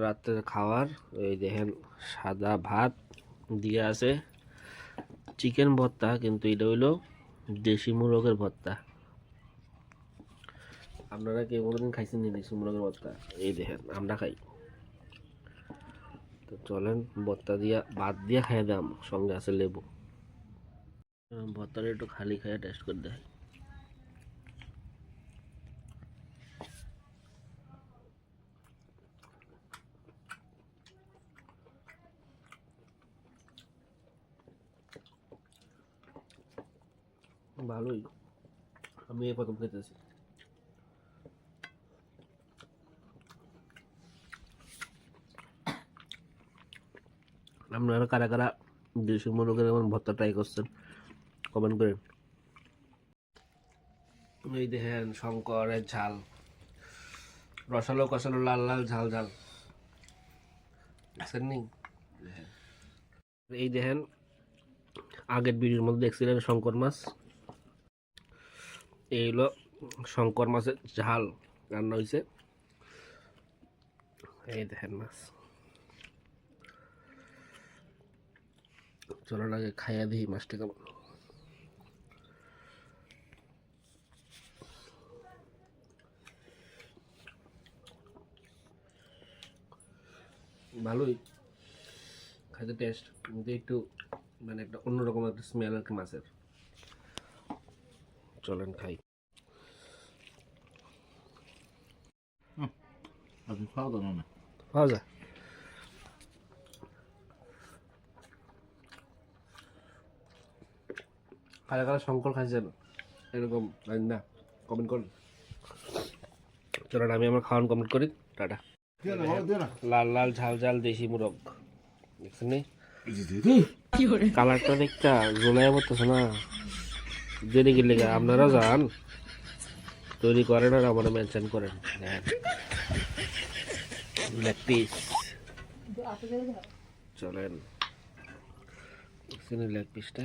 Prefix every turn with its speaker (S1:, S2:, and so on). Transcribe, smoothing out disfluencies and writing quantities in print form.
S1: রাতের খাবার এই দেখেন সাদা ভাত দিয়ে আছে চিকেন ভর্তা, কিন্তু এটা হইলো দেশি মুরগের ভর্তা। আপনারা কি কোনোদিন খাইছেন নি দেশি মুরগের ভর্তা? এই দেখেন আমরা খাই। তো চলেন ভর্তা দিয়া ভাত দিয়া খাইয়ে দাম, সঙ্গে আছে লেবু। ভর্তাটা একটু খালি খাইয়ে টেস্ট করে দেয়। ভালোই, আমি এই প্রথম খেতেছি। আপনারা কারা কারা দেশি মুরগের এমন ভর্তা ট্রাই করছেন কমেন্ট করেন। এই দেখেন শঙ্করের ঝাল, রসালো কষালো লাল লাল ঝাল ঝাল দেখছেন নি? এই দেখেন আগের ভিডিওর মধ্যে দেখছিলেন শঙ্কর মাছ, এই হলো শঙ্কর মাছের ঝাল রান্না হয়েছে। এই দেখেন মাছ, চলো আগে খাইয়া দিই মাছটা কেমন। ভালোই খাইতে টেস্ট, কিন্তু একটু মানে একটা অন্যরকম একটা স্মেল আর কি মাছের। চলেন খাই।
S2: আপনি খাওয়া দাও না
S1: পাওয়া যায়। কারা কারা শঙ্কর খাইছেন এরকম না কমেন্ট করুন। চলেন আমি আমার খাওয়ান কমপ্লিট করি। টাটা। লাল লাল ঝাল ঝাল দেশি মুরগ দেখছেন নি? কালারটা দেখটা জোলাই পড়তেছে না? দেরি গেলে আপনারা যান তৈরি করেন আর আমার মেনশন করেন। লেগ পিস চলেন লেগ পিসটা।